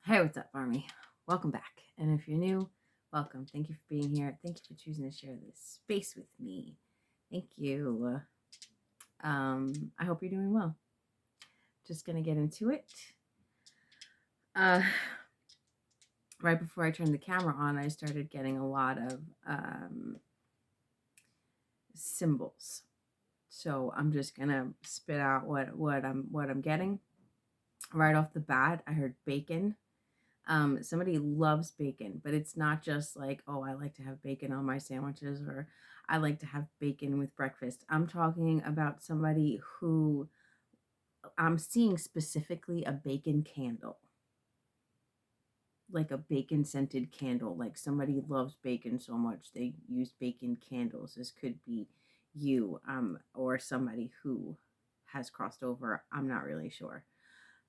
Hey, what's up, Army? Welcome back. And if you're new, welcome. Thank you for being here. Thank you for choosing to share this space with me. Thank you. I hope you're doing well. Just gonna get into it. Uh, right before I turned the camera on, I started getting a lot of symbols. So I'm just gonna spit out what I'm getting. Right off the bat, I heard bacon. Somebody loves bacon, but it's not just like, oh, I like to have bacon on my sandwiches or I like to have bacon with breakfast. I'm talking about somebody who I'm seeing specifically a bacon candle, like a bacon scented candle. Like somebody loves bacon so much they use bacon candles. This could be you, or somebody who has crossed over. I'm not really sure.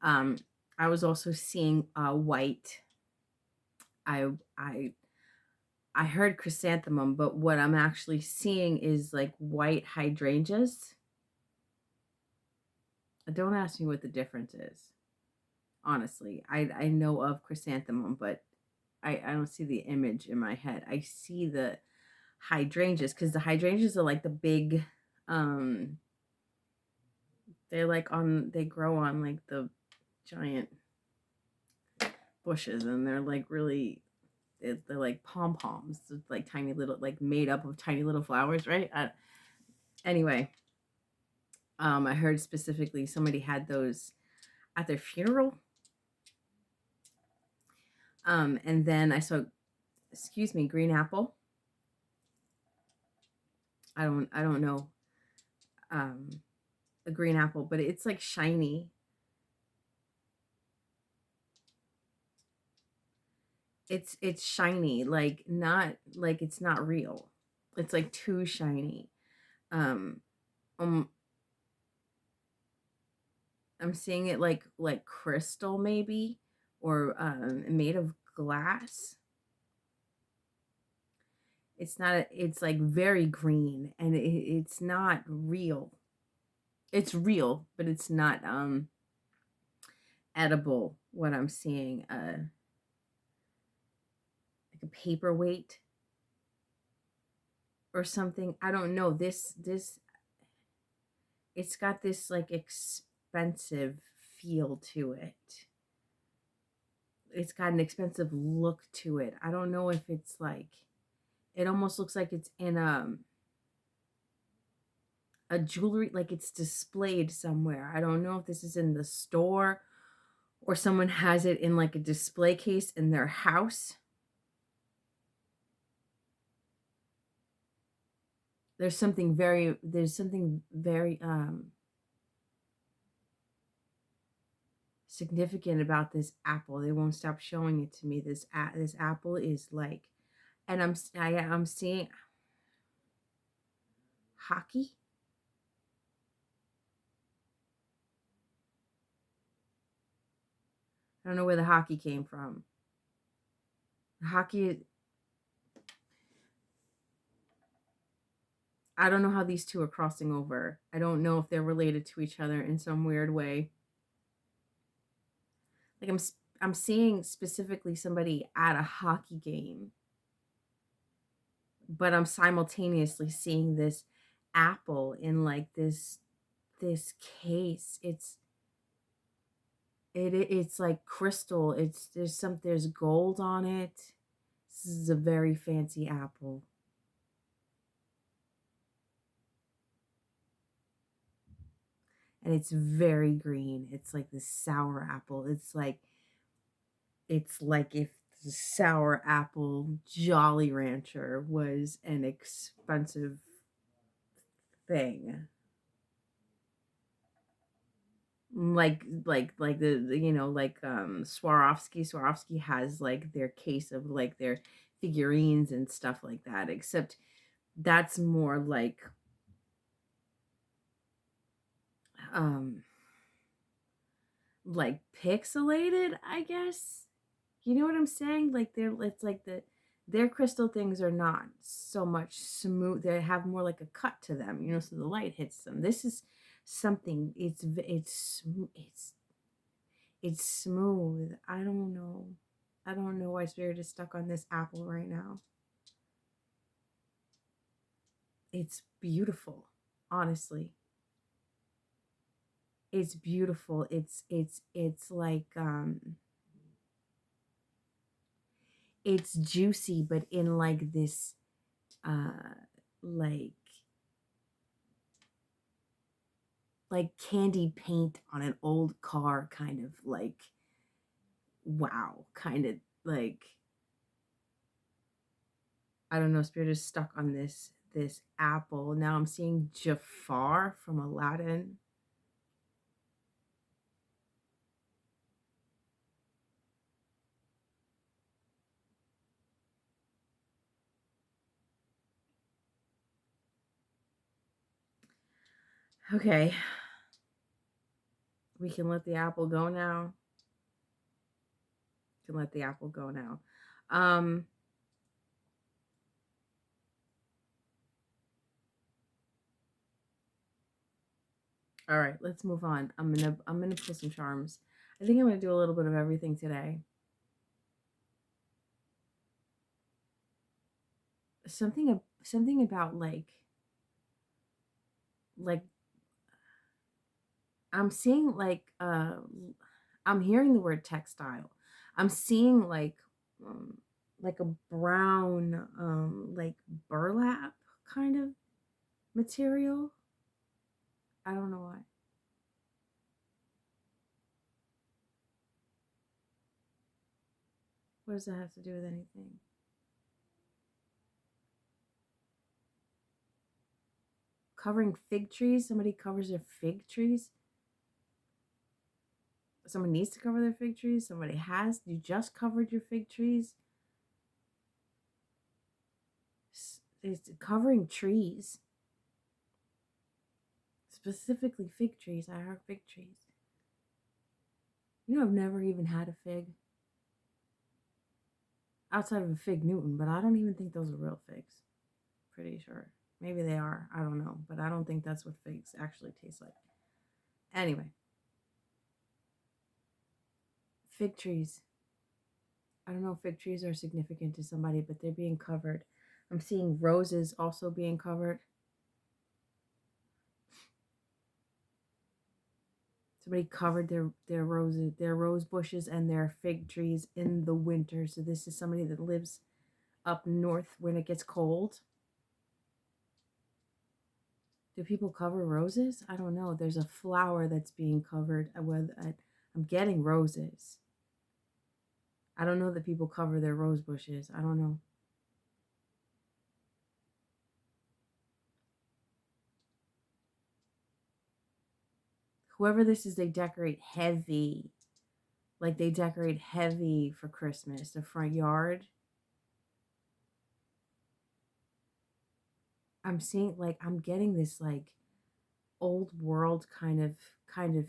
Um, I was also seeing white. I I I heard chrysanthemum, but what I'm actually seeing is like white hydrangeas. Don't ask me what the difference is. Honestly, I know of chrysanthemum, but I don't see the image in my head. I see the hydrangeas because the hydrangeas are like the big, um, they grow on like the giant bushes and they're like really, they're like pom poms, like tiny little, like made up of tiny little flowers, right? Anyway, I heard specifically somebody had those at their funeral. And then I saw, excuse me, green apple. I don't know um, a green apple, but it's like shiny. It's shiny, like not like it's not real. It's like too shiny. Um, um I'm seeing it like crystal maybe, or made of glass. It's like very green and it's not real. It's real, but it's not edible. What I'm seeing, like a paperweight or something. I don't know. This it's got this like expensive feel to it. It's got an expensive look to it. I don't know if it's like, it almost looks like it's in a jewelry, like it's displayed somewhere. I don't know if this is in the store or someone has it in like a display case in their house. There's something very significant about this apple. They won't stop showing it to me. This apple is like, and I'm seeing hockey. I don't know where the hockey came from. Hockey, I don't know how these two are crossing over. I don't know if they're related to each other in some weird way. Like I'm seeing specifically somebody at a hockey game, but I'm simultaneously seeing this apple in like this case. It's like crystal. There's gold on it. This is a very fancy apple. And it's very green. It's like this sour apple. It's like if the sour apple Jolly Rancher was an expensive thing. Like Swarovski has like their case of like their figurines and stuff like that, except that's more um like pixelated, I guess. You know what I'm saying? Like it's like their crystal things are not so much smooth. They have more like a cut to them, so the light hits them. This is something. It's It's smooth. I don't know. I don't know why Spirit is stuck on this apple right now. It's beautiful, honestly. It's beautiful. It's like it's juicy, but in like this uh like candy paint on an old car, kind of like, wow, kind of like, I don't know. Spirit is stuck on this apple. Now I'm seeing Jafar from Aladdin. Okay, we can let the apple go now. Can let the apple go now. Um, all right, let's move on. I'm gonna pull some charms. I think I'm gonna do a little bit of everything today. Something about like I'm seeing I'm hearing the word textile. I'm seeing um like a brown like burlap kind of material. I don't know why. What does that have to do with anything? Covering fig trees? Somebody covers their fig trees? Someone needs to cover their fig trees? Somebody has? You just covered your fig trees? It's covering trees. Specifically fig trees. I heard fig trees. You know, I've never even had a fig. Outside of a fig Newton, but I don't even think those are real figs. Pretty sure. Maybe they are. I don't know. But I don't think that's what figs actually taste like. Anyway, fig trees. I don't know if fig trees are significant to somebody, but they're being covered. I'm seeing roses also being covered. Somebody covered their roses, their rose bushes, and their fig trees in the winter. So this is somebody that lives up north when it gets cold. Do people cover roses? I don't know. There's a flower that's being covered. I'm getting roses. I don't know that people cover their rose bushes. I don't know. Whoever this is, they decorate heavy. Like they decorate heavy for Christmas. The front yard. I'm seeing I'm getting this old world kind of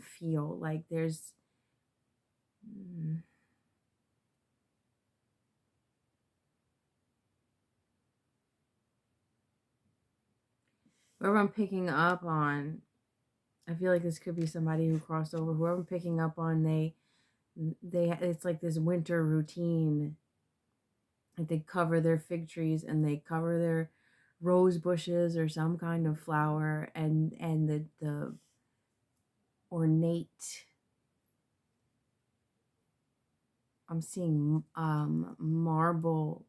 feel. Like there's mm, whoever I'm picking up on. I feel like this could be somebody who crossed over. Whoever I'm picking up on, they it's like this winter routine. Like they cover their fig trees and they cover their rose bushes or some kind of flower, and the ornate, I'm seeing marble,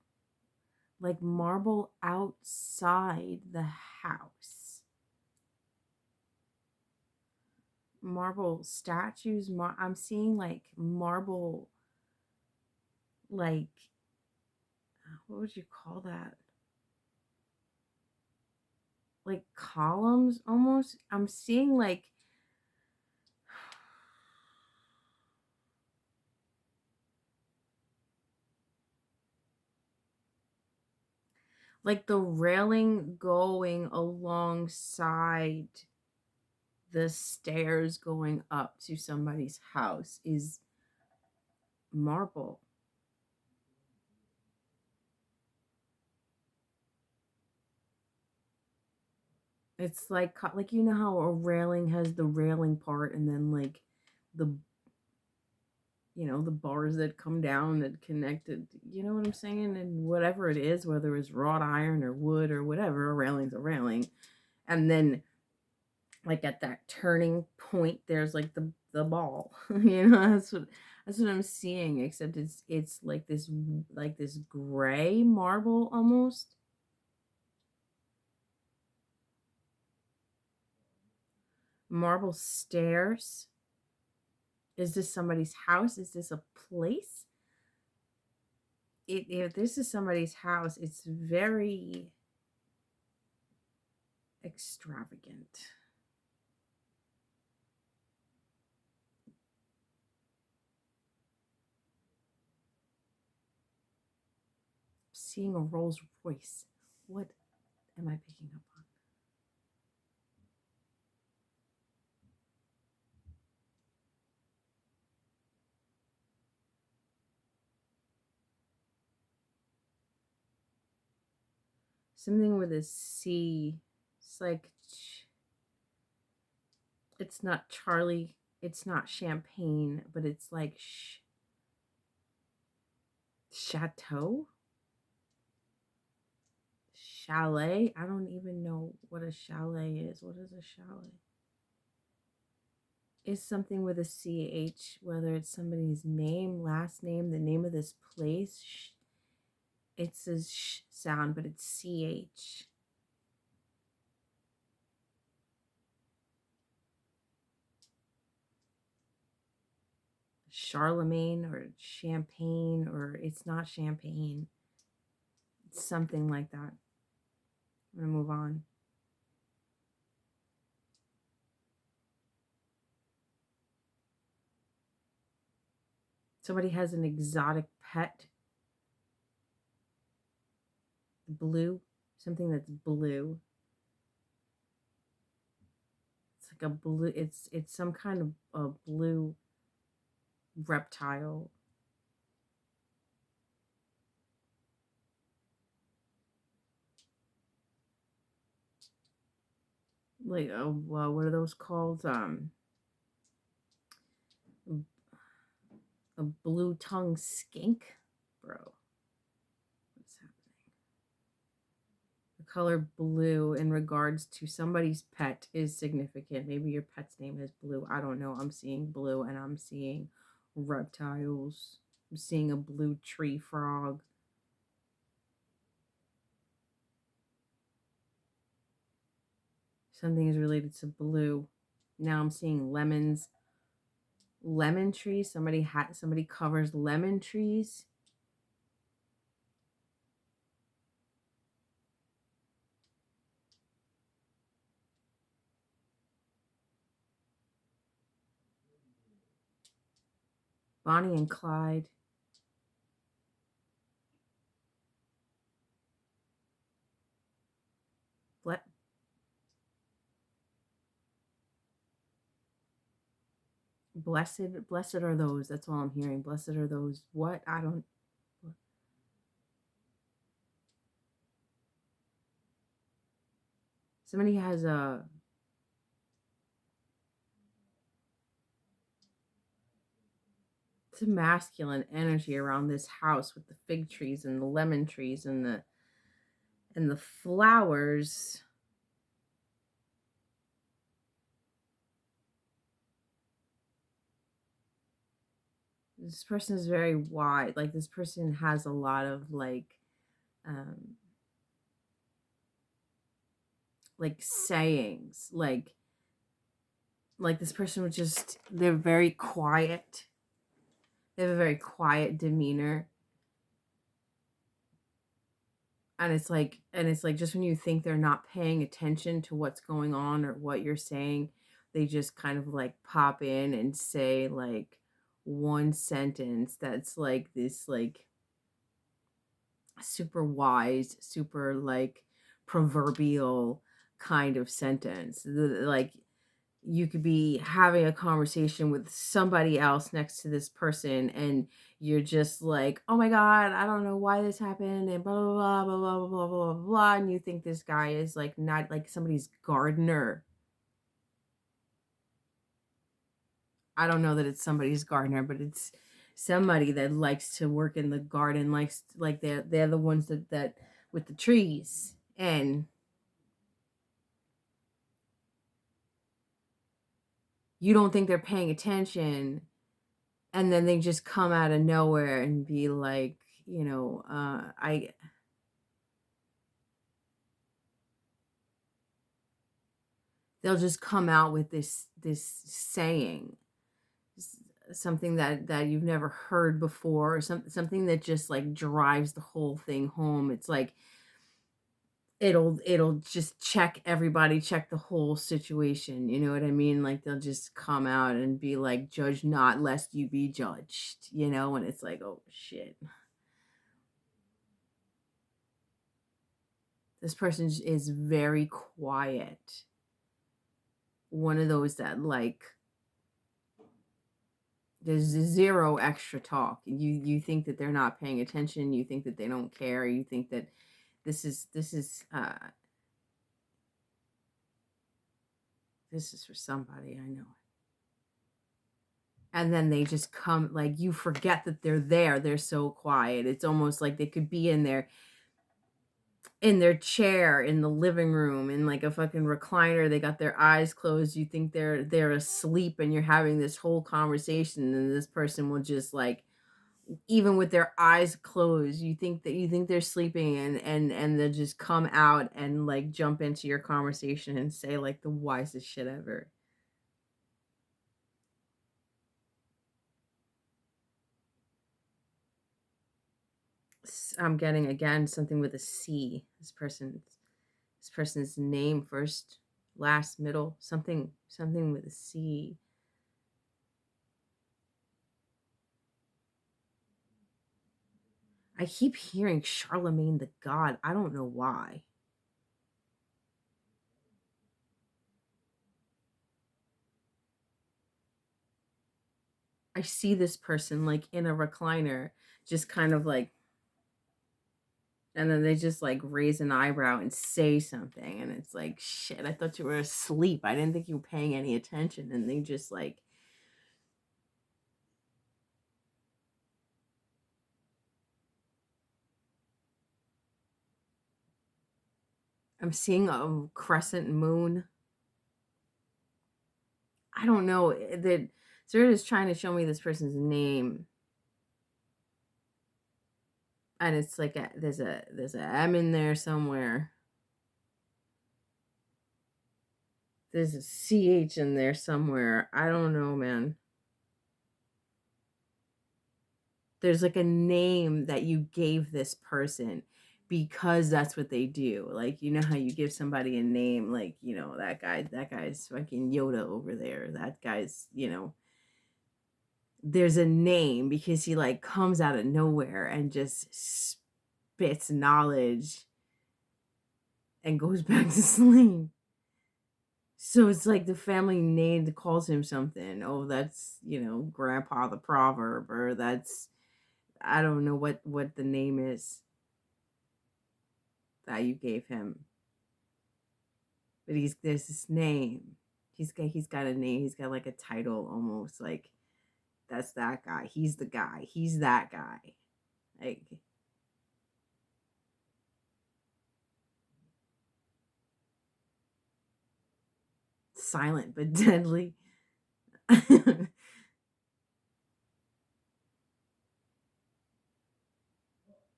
like marble outside the house, marble statues. I'm seeing like marble, like, what would you call that, like columns almost. I'm seeing like the railing going alongside the stairs going up to somebody's house is marble. It's like you know how a railing has the railing part and then like the the bars that come down that connected, you know what I'm saying? And whatever it is, whether it's wrought iron or wood or whatever, a railing's a railing. And then like at that turning point, there's like the ball. That's what I'm seeing, except it's like this gray marble almost. Marble stairs. Is this somebody's house? Is this a place? If this is somebody's house, it's very extravagant. Seeing a Rolls Royce. What am I picking up on? Something with a C. It's like it's not Charlie. It's not champagne, but it's like chateau, chalet. I don't even know what a chalet is. What is a chalet? Is something with a CH, whether it's somebody's name, last name, the name of this place. It's a sh sound, but it's CH. Charlemagne or champagne, or it's not champagne. It's something like that. I'm going to move on. Somebody has an exotic pet. Blue. Something that's blue. It's like a blue. It's some kind of a blue reptile. Like, oh, well, what are those called? A blue tongue skink, bro. What's happening? The color blue in regards to somebody's pet is significant. Maybe your pet's name is Blue. I don't know. I'm seeing blue and I'm seeing reptiles. I'm seeing a blue tree frog. Something is related to blue. Now I'm seeing lemons. Lemon trees. Somebody covers lemon trees. Bonnie and Clyde. Ble- blessed are those. That's all I'm hearing. Blessed are those. What? I don't. Somebody has a. It's a masculine energy around this house with the fig trees and the lemon trees and the flowers. This person is very wide. Like this person has a lot of um like sayings. Like this person would just, they're very quiet. They have a very quiet demeanor. And it's like just when you think they're not paying attention to what's going on or what you're saying, they just kind of like pop in and say like one sentence that's like this like super wise, super like proverbial kind of sentence. Like you could be having a conversation with somebody else next to this person and you're just like, oh my god, I don't know why this happened and blah blah blah blah blah blah blah blah blah, and you think this guy is like not like somebody's gardener. I don't know that it's somebody's gardener, but somebody that likes to work in the garden, likes, like they're the ones that with the trees, and you don't think they're paying attention, and then they just come out of nowhere and be like, I they'll just come out with this saying, something that you've never heard before, or something that just like drives the whole thing home. It's like it'll just check the whole situation, you know what I mean? Like they'll just come out and be like, judge not lest you be judged, and it's like, oh shit, this person is very quiet, one of those that like there's zero extra talk. You think that they're not paying attention, you think that they don't care, you think that this is for somebody, I know. And then they just come, like, you forget that they're there. They're so quiet. It's almost like they could be in their chair in the living room, in like a fucking recliner. They got their eyes closed. You think they're asleep, and you're having this whole conversation, and this person will just like, even with their eyes closed, you think they're sleeping, and they'll just come out and like jump into your conversation and say like the wisest shit ever. I'm getting again something with a C. This person's name, first, last, middle, something with a C. I keep hearing Charlemagne the God. I don't know why. I see this person like in a recliner, just kind of like, and then they just like raise an eyebrow and say something, and it's like, shit, I thought you were asleep. I didn't think you were paying any attention. And they just like, I'm seeing a crescent moon. I don't know that Spirit is trying to show me this person's name, and it's like there's a M in there somewhere. There's a CH in there somewhere. I don't know, man. There's like a name that you gave this person because that's what they do. Like, you know how you give somebody a name, like, that guy's fucking Yoda over there. That guy's, there's a name because he like comes out of nowhere and just spits knowledge and goes back to sleep. So it's like the family name calls him something. Oh, that's, Grandpa the Proverb, or that's, I don't know what the name is that you gave him. But there's this name. He's got a name. He's got like a title almost, like that's that guy. He's the guy. He's that guy. Like, silent but deadly.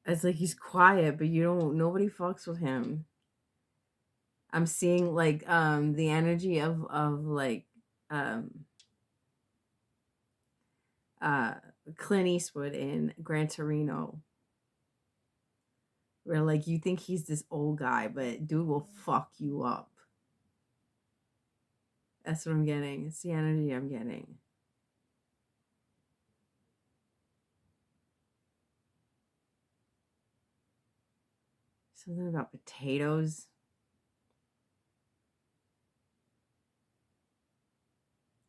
It's like he's quiet, but nobody fucks with him. I'm seeing like the energy of like um uh Clint Eastwood in Gran Torino, where like you think he's this old guy, but dude will fuck you up. That's what I'm getting. It's the energy I'm getting. Something about potatoes.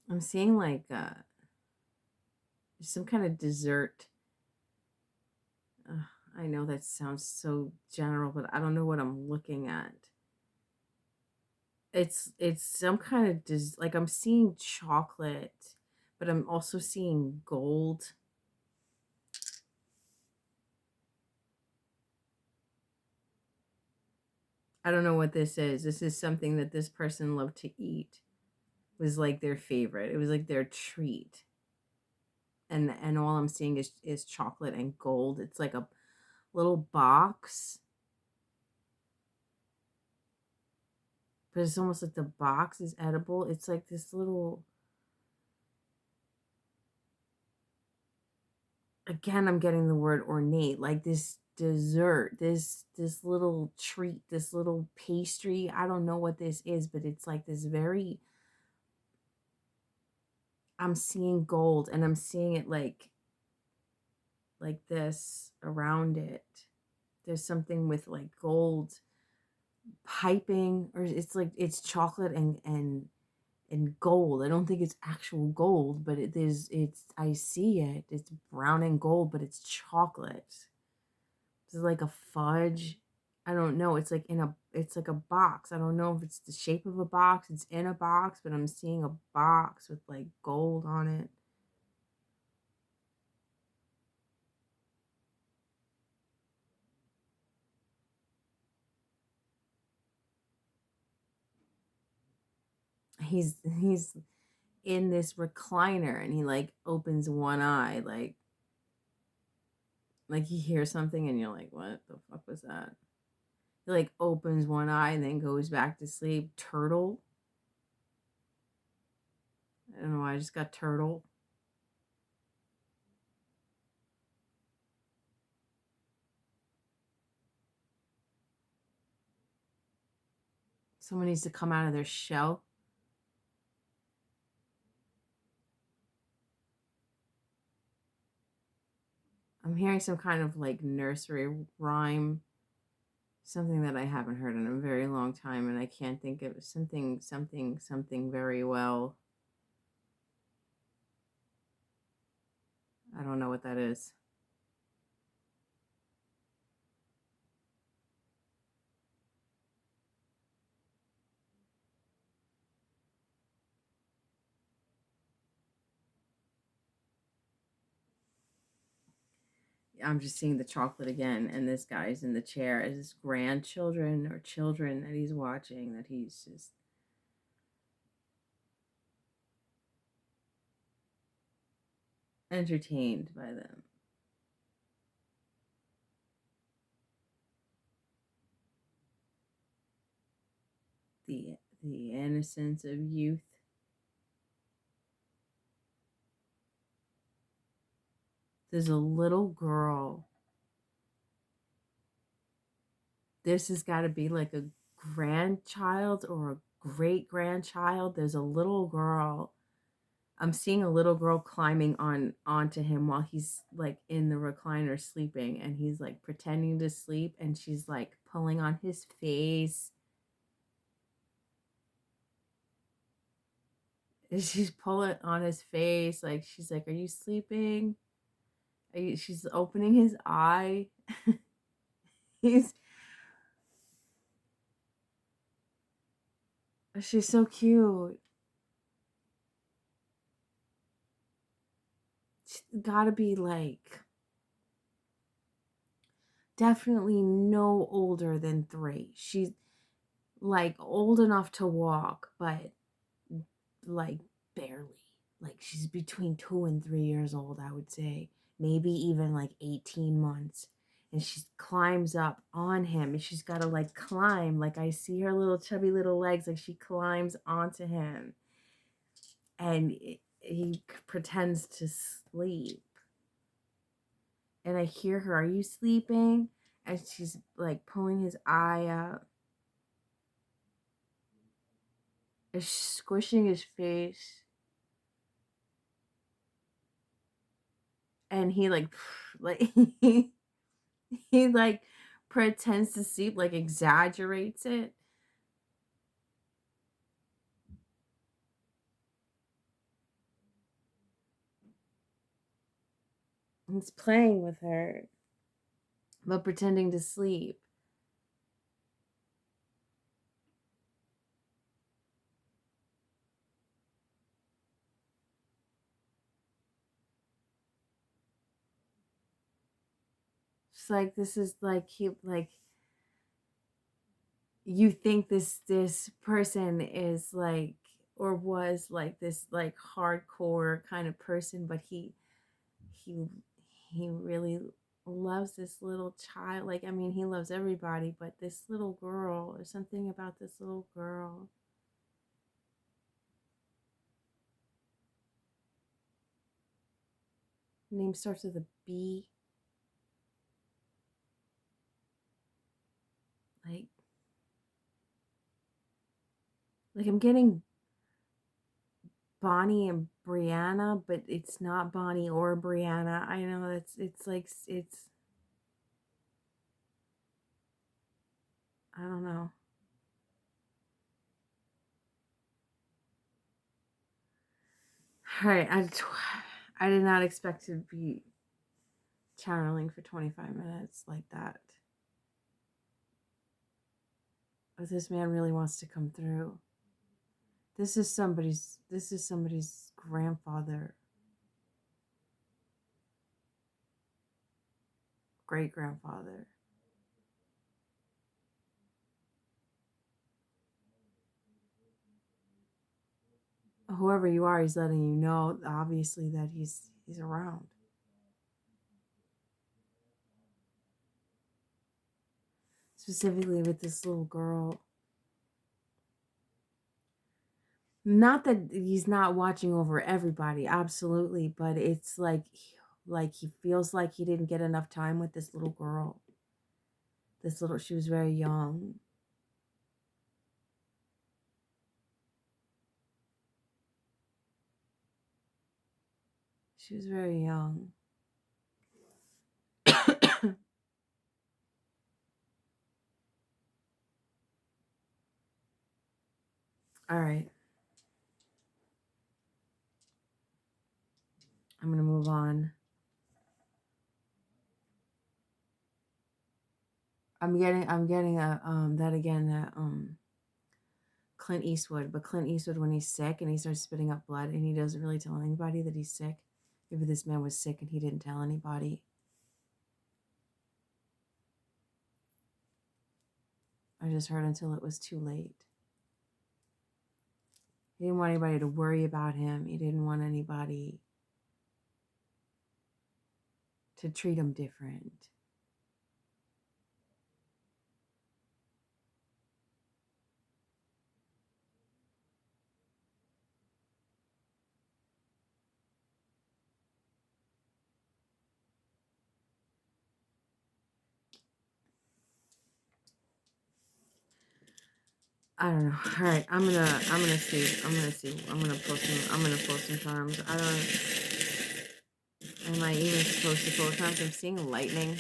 I'm seeing like some kind of dessert. I know that sounds so general, but I don't know what I'm looking at. It's some kind of like I'm seeing chocolate, but I'm also seeing gold. I don't know what this is. This is something that this person loved to eat. It was like their favorite. It was like their treat. And all I'm seeing is chocolate and gold. It's like a little box, but it's almost like the box is edible. It's like this little, again, I'm getting the word ornate, like this dessert, this little treat, this little pastry. I don't know what this is, but it's like this very, I'm seeing gold, and I'm seeing it like this around it. There's something with like gold piping, or it's like it's chocolate and gold. I don't think it's actual gold, but it's I see it. It's brown and gold, but it's chocolate. It's like a fudge. I don't know. It's like a box. I don't know if it's the shape of a box. It's in a box, but I'm seeing a box with like gold on it. He's in this recliner, and he like opens one eye, like you hear something and you're like, what the fuck was that? He like opens one eye and then goes back to sleep. Turtle. I don't know why I just got turtle. Someone needs to come out of their shell. I'm hearing some kind of like nursery rhyme, something that I haven't heard in a very long time, and I can't think of something very well. I don't know what that is. I'm just seeing the chocolate again, and this guy's in the chair as his grandchildren or children that he's watching, that he's just entertained by them. The innocence of youth. There's a little girl. This has got to be like a grandchild or a great grandchild. There's a little girl. I'm seeing a little girl climbing onto him while he's like in the recliner sleeping, and he's like pretending to sleep, and she's like pulling on his face. And she's pulling on his face, like she's like, "Are you sleeping?" She's opening his eye. He's She's so cute. She's gotta be like definitely no older than 3. She's like old enough to walk, but like barely. Like she's between 2 and 3 years old, I would say. Maybe even like 18 months. And she climbs up on him, and she's got to like climb. Like I see her little chubby little legs, like she climbs onto him. And he pretends to sleep. And I hear her, "Are you sleeping?" And she's like pulling his eye out, and squishing his face. And he like he, he like pretends to sleep, like exaggerates it. He's playing with her, but pretending to sleep. It's like this is like he like you think this person is like, or was like this like hardcore kind of person, but he he really loves this little child. Like, I mean, he loves everybody, but this little girl, or something about this little girl. Name starts with a B. Like, I'm getting Bonnie and Brianna, but it's not Bonnie or Brianna. I know it's like it's, I don't know. All right, I did not expect to be channeling for 25 minutes like that. But this man really wants to come through. This is somebody's grandfather, great grandfather. Whoever you are, he's letting you know, obviously, that he's around. Specifically with this little girl. Not that he's not watching over everybody, absolutely, but it's like he feels like he didn't get enough time with this little girl. She was very young. She was very young. All right. I'm going to move on. I'm getting a that again, that Clint Eastwood, but Clint Eastwood when he's sick and he starts spitting up blood and he doesn't really tell anybody that he's sick. Maybe this man was sick and he didn't tell anybody. I just heard until it was too late. He didn't want anybody to worry about him. He didn't want anybody to treat him different. I don't know. All right, I'm gonna see. I'm gonna post some charms. I don't. Am I even supposed to post charms? I'm seeing lightning,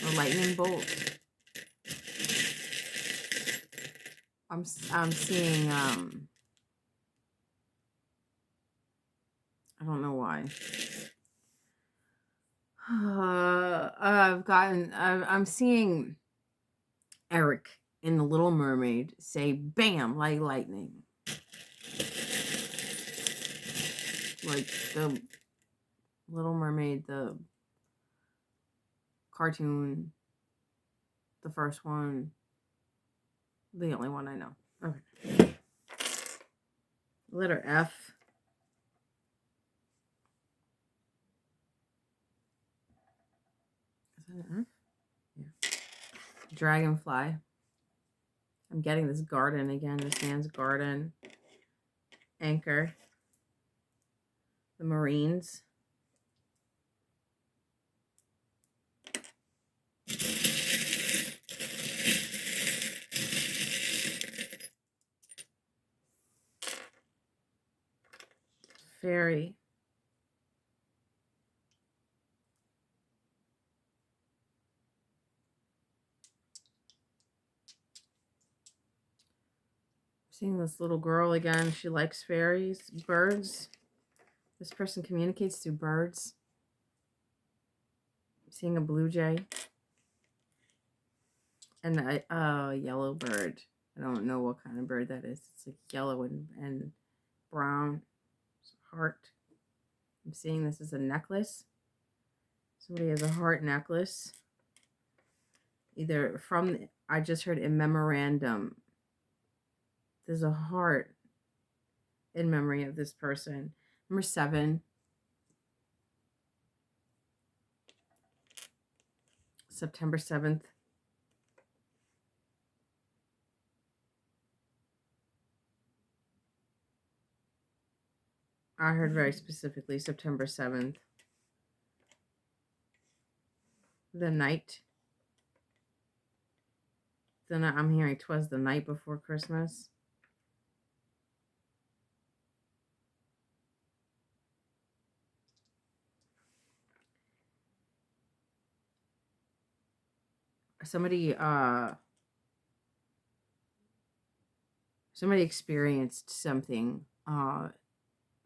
a lightning bolt. I'm seeing I don't know why. I'm seeing Eric in The Little Mermaid say "bam" like lightning. Like the Little Mermaid, the cartoon, the first one, the only one I know. Okay. Letter F. Is that an F? Yeah. Dragonfly. I'm getting this garden again, this man's garden. Anchor. The Marines. Fairy. Seeing this little girl again. She likes fairies, birds. This person communicates through birds. I'm seeing a blue jay and a yellow bird. I don't know what kind of bird that is. It's like yellow and brown. It's a heart. I'm seeing this as a necklace. Somebody has a heart necklace. Either from I just heard a memorandum. There's a heart in memory of this person. Number 7, September 7th. I heard very specifically September 7th. The night. Then I'm hearing 'twas the night before Christmas. Somebody experienced something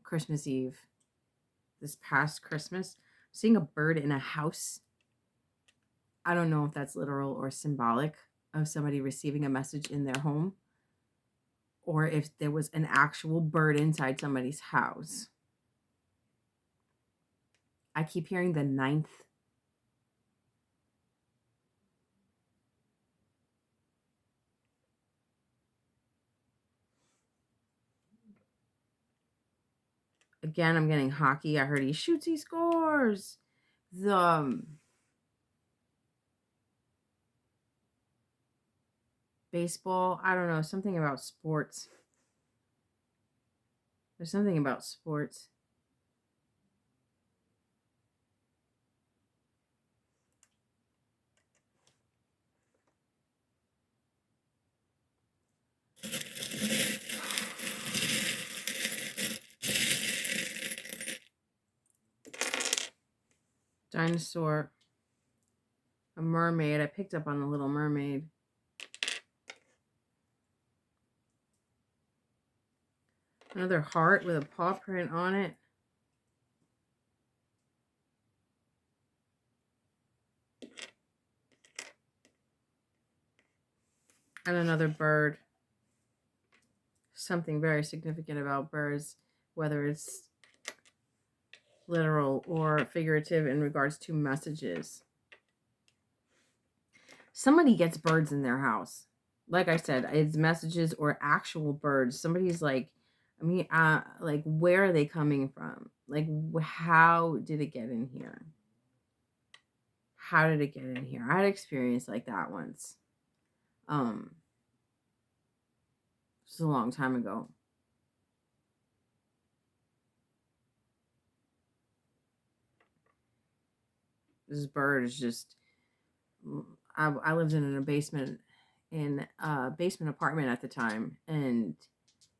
Christmas Eve, this past Christmas. Seeing a bird in a house. I don't know if that's literal or symbolic of somebody receiving a message in their home, or if there was an actual bird inside somebody's house. I keep hearing the 9th. Again, I'm getting hockey. I heard he shoots, he scores. The baseball, I don't know, something about sports. There's something about sports. Dinosaur. A mermaid. I picked up on the Little Mermaid. Another heart with a paw print on it. And another bird. Something very significant about birds, whether it's literal or figurative in regards to messages. Somebody gets birds in their house. Like I said, it's messages or actual birds. Somebody's like, like, where are they coming from? Like, how did it get in here? How did it get in here? I had an experience like that once. Just a long time ago. This bird is just, I lived in a basement apartment at the time, and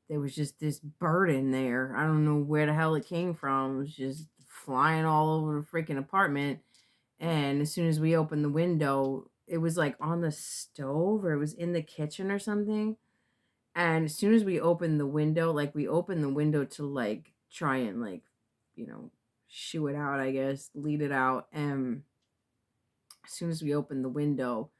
there was just this bird in there. I don't know where the hell it came from. It was just flying all over the freaking apartment. And as soon as we opened the window, it was like on the stove, or it was in the kitchen or something. And as soon as we opened the window, like, we opened the window to like try and like, shoo it out, I guess, lead it out. And as soon as we opened the window,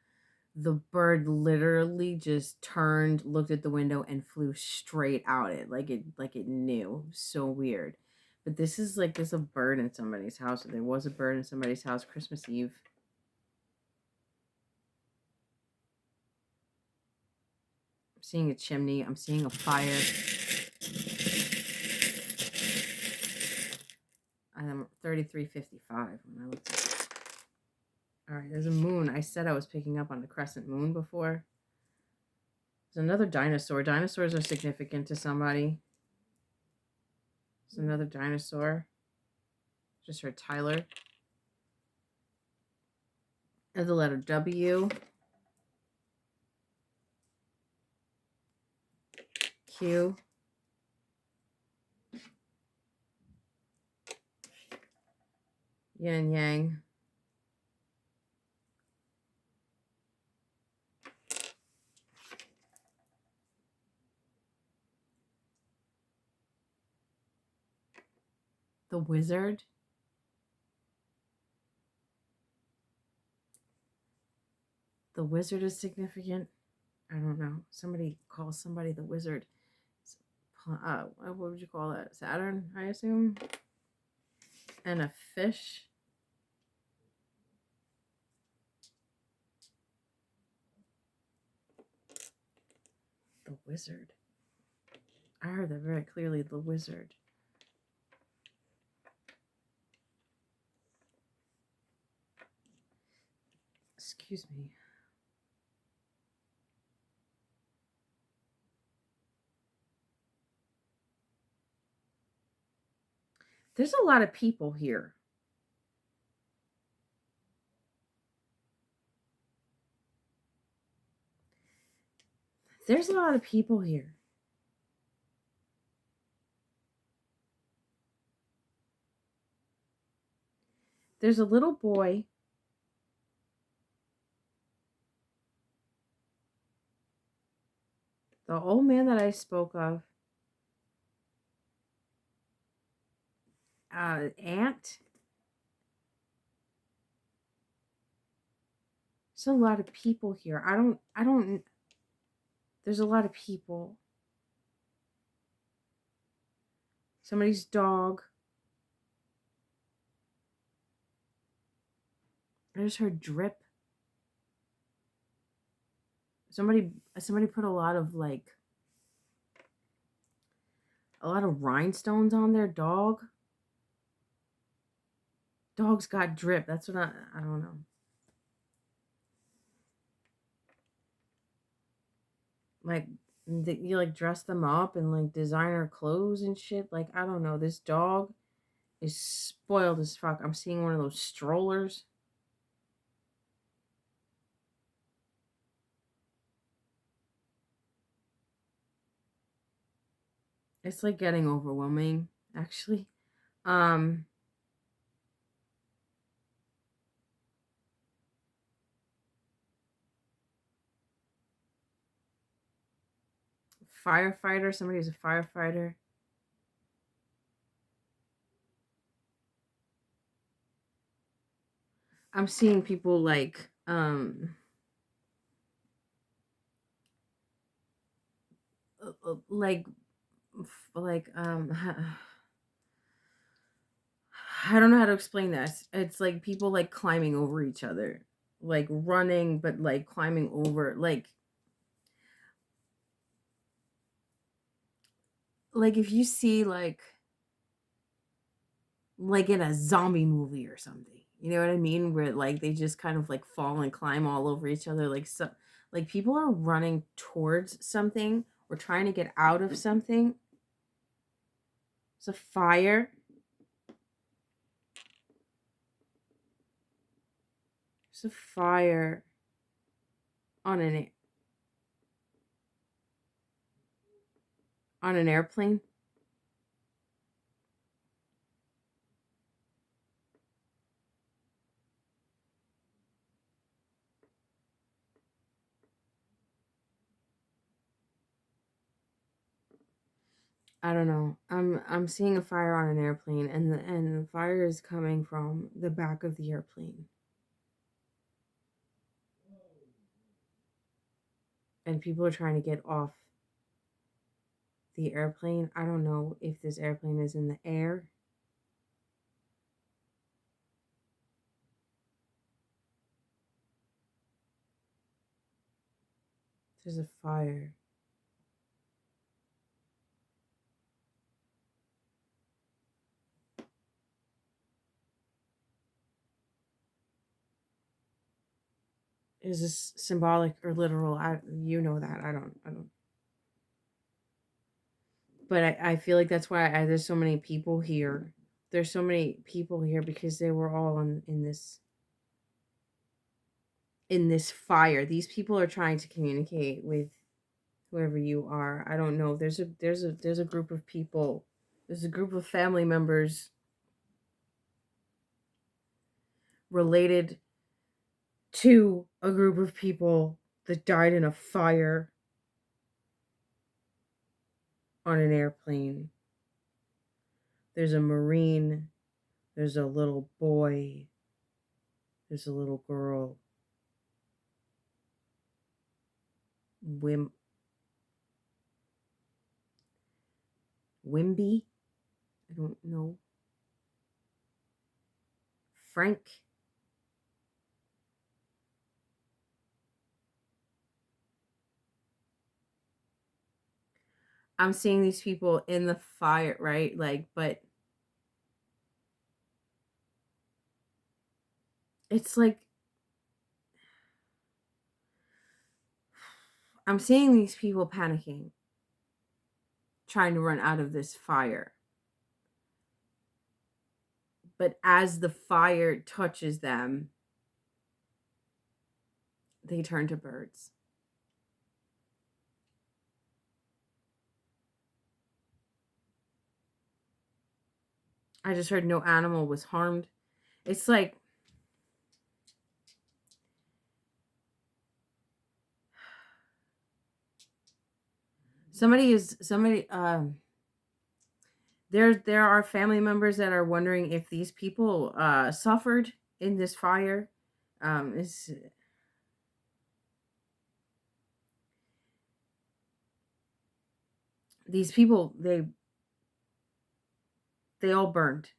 the bird literally just turned, looked at the window, and flew straight out it, like it knew. So weird. But this is like, there's a bird in somebody's house. There was a bird in somebody's house Christmas Eve. I'm seeing a chimney. I'm seeing a fire. I'm 3355 when I looked at this. All right, there's a moon. I said I was picking up on the crescent moon before. There's another dinosaur. Dinosaurs are significant to somebody. There's another dinosaur. Just heard Tyler. There's the letter W. Q. Yin and Yang. The Wizard. The Wizard is significant. I don't know. Somebody calls somebody the Wizard. What would you call that? Saturn, I assume. And a fish. wizard. I heard that very clearly, the wizard. Excuse me. There's a lot of people here. There's a lot of people here. There's a little boy. The old man that I spoke of. Aunt. There's a lot of people here. I don't, there's a lot of people. Somebody's dog. I just heard drip. Somebody put a lot of rhinestones on their dog. Dog's got drip. That's what I don't know. Like you like dress them up in like designer clothes and shit. Like I don't know. This dog is spoiled as fuck. I'm seeing one of those strollers. It's like getting overwhelming, actually. Um Firefighter, somebody's a firefighter. I'm seeing people like like I don't know how to explain this. It's like people like climbing over each other, like running, but like climbing over, like if you see like in a zombie movie or something, you know what I mean? Where like they just kind of like fall and climb all over each other, like people are running towards something or trying to get out of something. It's a fire. It's a fire on an airplane. I don't know. I'm seeing a fire on an airplane, and the fire is coming from the back of the airplane, and people are trying to get off the airplane. I don't know if this airplane is in the air. There's a fire. Is this symbolic or literal? You know that. I don't. But I feel like that's why there's so many people here. There's so many people here because they were all in this fire. These people are trying to communicate with whoever you are. I don't know. There's a group of people. There's a group of family members related to a group of people that died in a fire on an airplane. There's a Marine, there's a little boy, there's a little girl. Wimby? I don't know. Frank? I'm seeing these people in the fire, right? Like, but it's like I'm seeing these people panicking, trying to run out of this fire. But as the fire touches them, they turn to birds. I just heard no animal was harmed. It's like somebody there are family members that are wondering if these people suffered in this fire. Is these people, they all burned.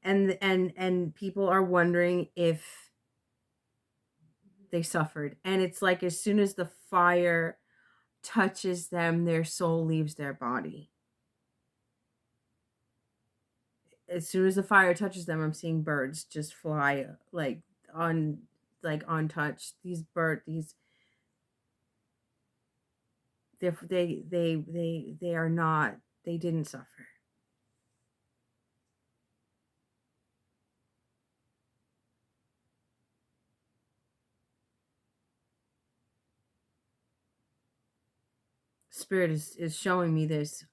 And people are wondering if they suffered. And it's like as soon as the fire touches them, their soul leaves their body. As soon as the fire touches them, I'm seeing birds just fly on untouched. These they are not, they didn't suffer. Spirit is showing me this.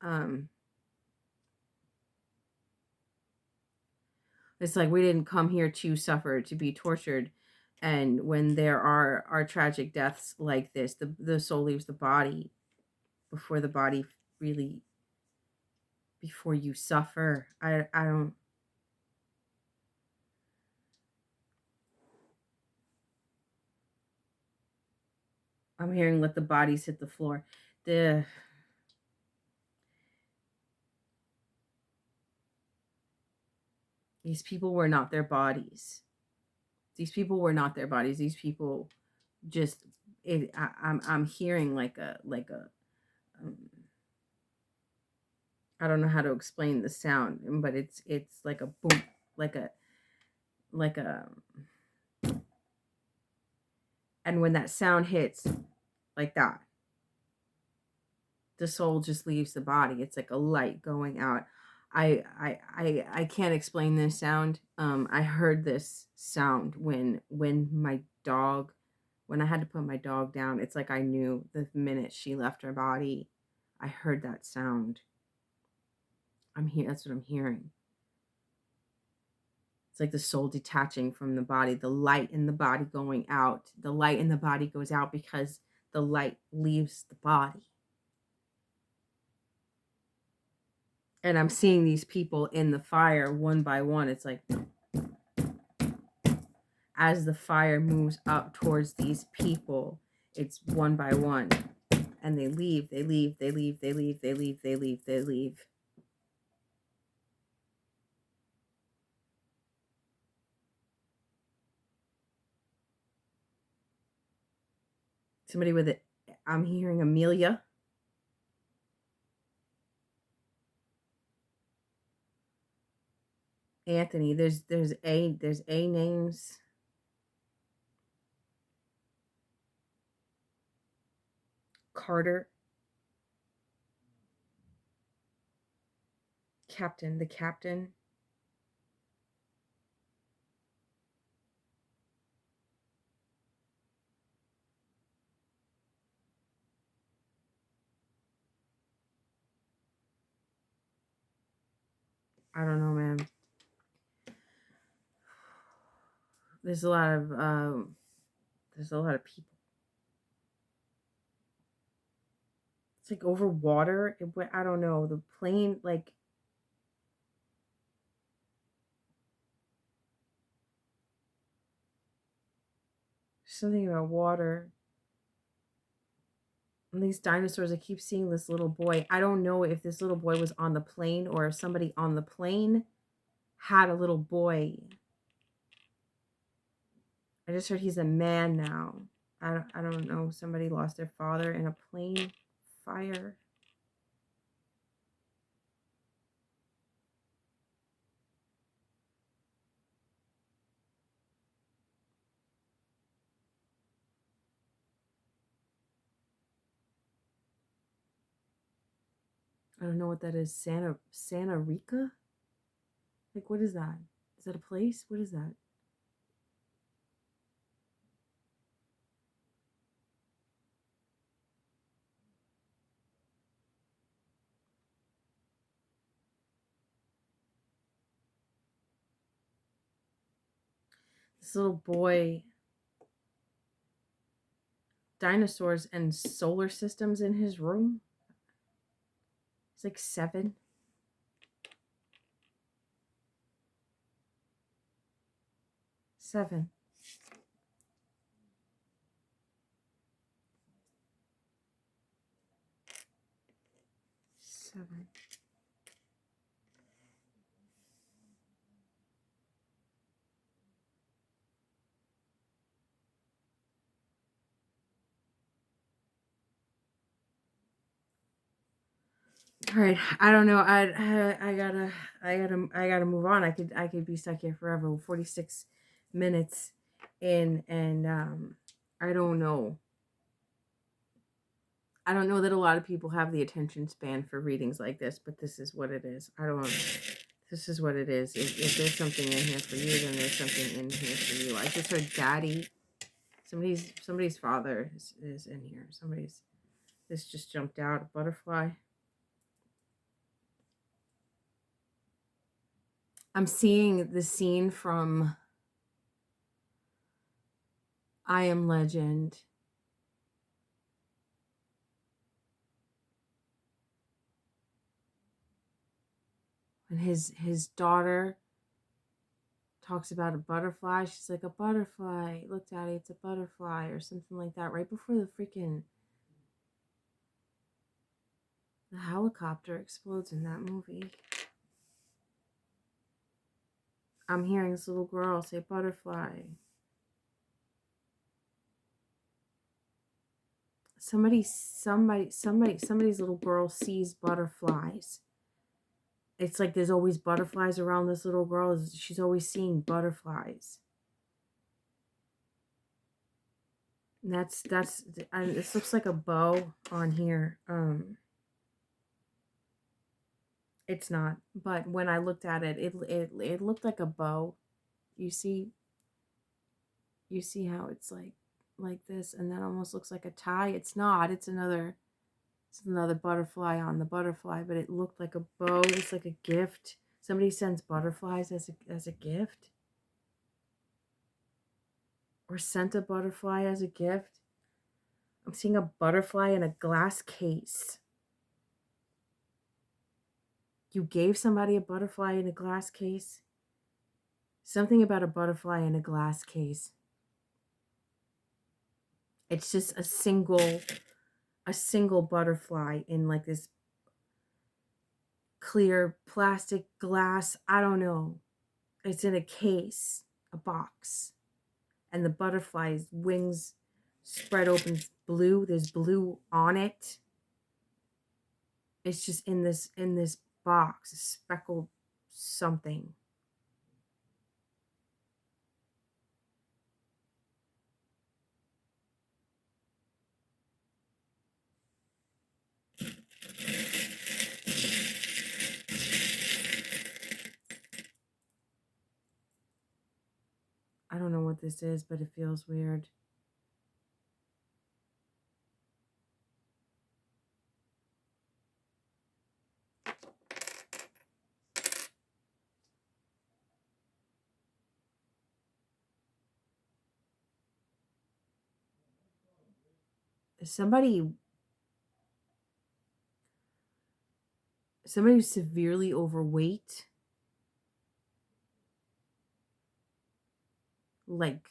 It's like we didn't come here to suffer, to be tortured. And when there are tragic deaths like this, the soul leaves the body before the body really, before you suffer. I don't, I'm hearing let the bodies hit the floor. The These people were not their bodies. These people were not their bodies. These people just I'm hearing um, I don't know how to explain the sound, but it's like a boom, like a like a and when that sound hits like that, the soul just leaves the body. It's like a light going out. I can't explain this sound. I heard this sound when my dog, when I had to put my dog down. It's like I knew the minute she left her body. I heard that sound. I'm here. That's what I'm hearing. It's like the soul detaching from the body, the light in the body going out. The light in the body goes out because the light leaves the body. And I'm seeing these people in the fire one by one. It's like as the fire moves up towards these people, it's one by one. And they leave, they leave, they leave, they leave, they leave, they leave, they leave. Somebody with it. I'm hearing Amelia. Anthony. There's A names. Carter. Captain. The captain. I don't know, man. There's a lot of people. It's like over water. It went, I don't know. The plane, like something about water. And these dinosaurs, I keep seeing this little boy. I don't know if this little boy was on the plane or if somebody on the plane had a little boy. I just heard he's a man now. I don't know. Somebody lost their father in a plane fire. I don't know what that is. Santa Rica? Like, what is that? Is that a place? What is that? This little boy, dinosaurs and solar systems in his room. He's like 7. 7. 7. All right, I don't know. I gotta move on. I could be stuck here forever. 46 minutes in, and I don't know. I don't know that a lot of people have the attention span for readings like this, but this is what it is. I don't. This is what it is. If there's something in here for you, then there's something in here for you. I just heard daddy. Somebody's father is in here. This just jumped out. A butterfly. I'm seeing the scene from I Am Legend. And his daughter talks about a butterfly. She's like, a butterfly. Look, Daddy, it's a butterfly, or something like that. Right before the helicopter explodes in that movie. I'm hearing this little girl say butterfly. Somebody's little girl sees butterflies. It's like there's always butterflies around this little girl. She's always seeing butterflies. And this looks like a bow on here. It's not, but when I looked at it, it looked like a bow. You see how it's like this, and that almost looks like a tie. It's not. It's another butterfly on the butterfly, but it looked like a bow. It's like a gift. Somebody sends butterflies as a gift, or sent a butterfly as a gift. I'm seeing a butterfly in a glass case. You gave somebody a butterfly in a glass case? Something about a butterfly in a glass case. It's just a single butterfly in like this clear plastic glass. I don't know. It's in a case, a box. And the butterfly's wings spread open, blue. There's blue on it. It's just in this box, speckled something. I don't know what this is, but it feels weird. Somebody who's severely overweight, like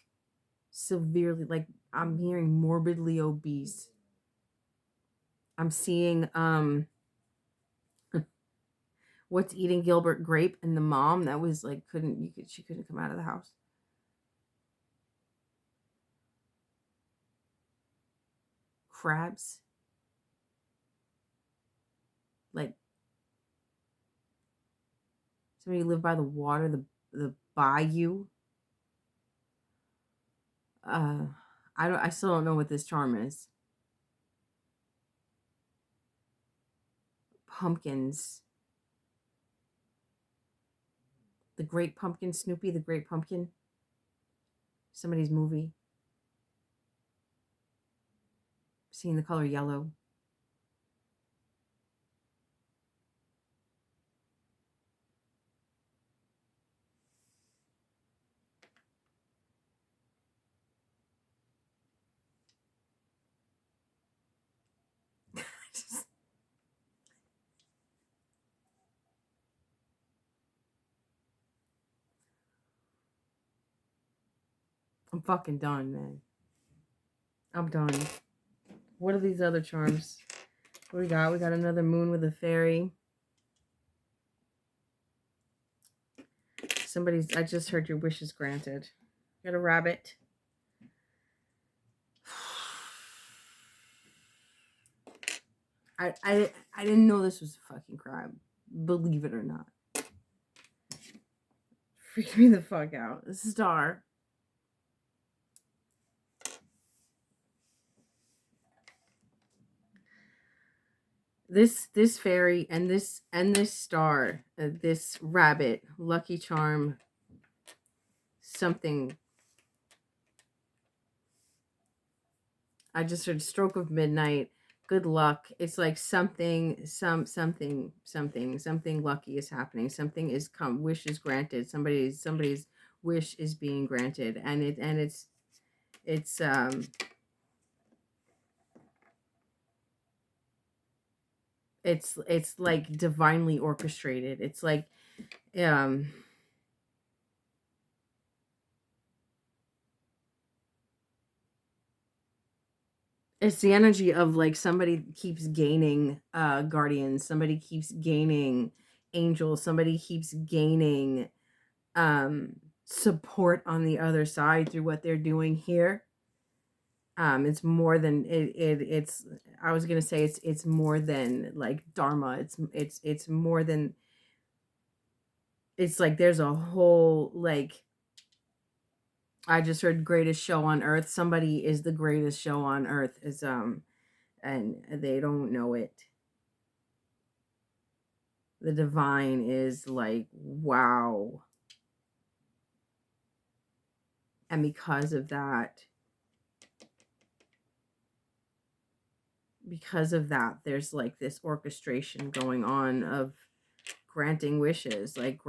severely, like I'm hearing morbidly obese. I'm seeing What's Eating Gilbert Grape, and the mom that was like she couldn't come out of the house. Crabs, like somebody lived by the water, the bayou. I still don't know what this charm is. pumpkins. The Great Pumpkin, Snoopy the Great Pumpkin. Somebody's movie. Seeing the color yellow. I'm fucking done, man. I'm done. What are these other charms? What we got? We got another moon with a fairy. I just heard your wish is granted. Got a rabbit. I didn't know this was a fucking crab. Believe it or not. Freak me the fuck out. A star. This fairy and this star, this rabbit, lucky charm, something. I just heard stroke of midnight. Good luck. It's like something lucky is happening. Something is wish is granted. Somebody's wish is being granted, and it's like divinely orchestrated. It's like it's the energy of like somebody keeps gaining guardians, somebody keeps gaining angels, somebody keeps gaining support on the other side through what they're doing here. It's more than it's I was gonna say it's more than like dharma. It's more than, it's like there's a whole, like, I just heard greatest show on earth. Somebody is the greatest show on earth, is and they don't know it. The divine is like, wow. And because of that, there's like this orchestration going on of granting wishes, like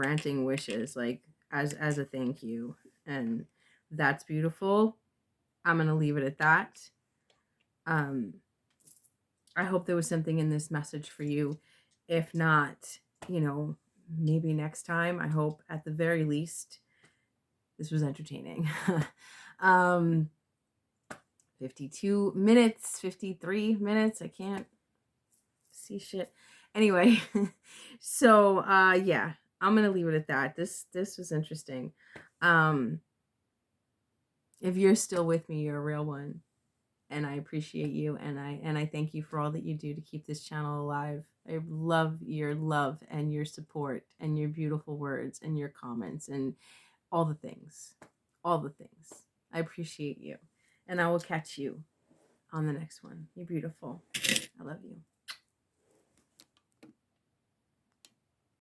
as a thank you. And that's beautiful. I'm going to leave it at that. I hope there was something in this message for you. If not, maybe next time. I hope at the very least this was entertaining. 52 minutes, 53 minutes. I can't see shit. Anyway, so yeah, I'm gonna leave it at that. This was interesting. If you're still with me, you're a real one, and I appreciate you, and I thank you for all that you do to keep this channel alive. I love your love and your support and your beautiful words and your comments and all the things. I appreciate you, and I will catch you on the next one. You're beautiful. I love you.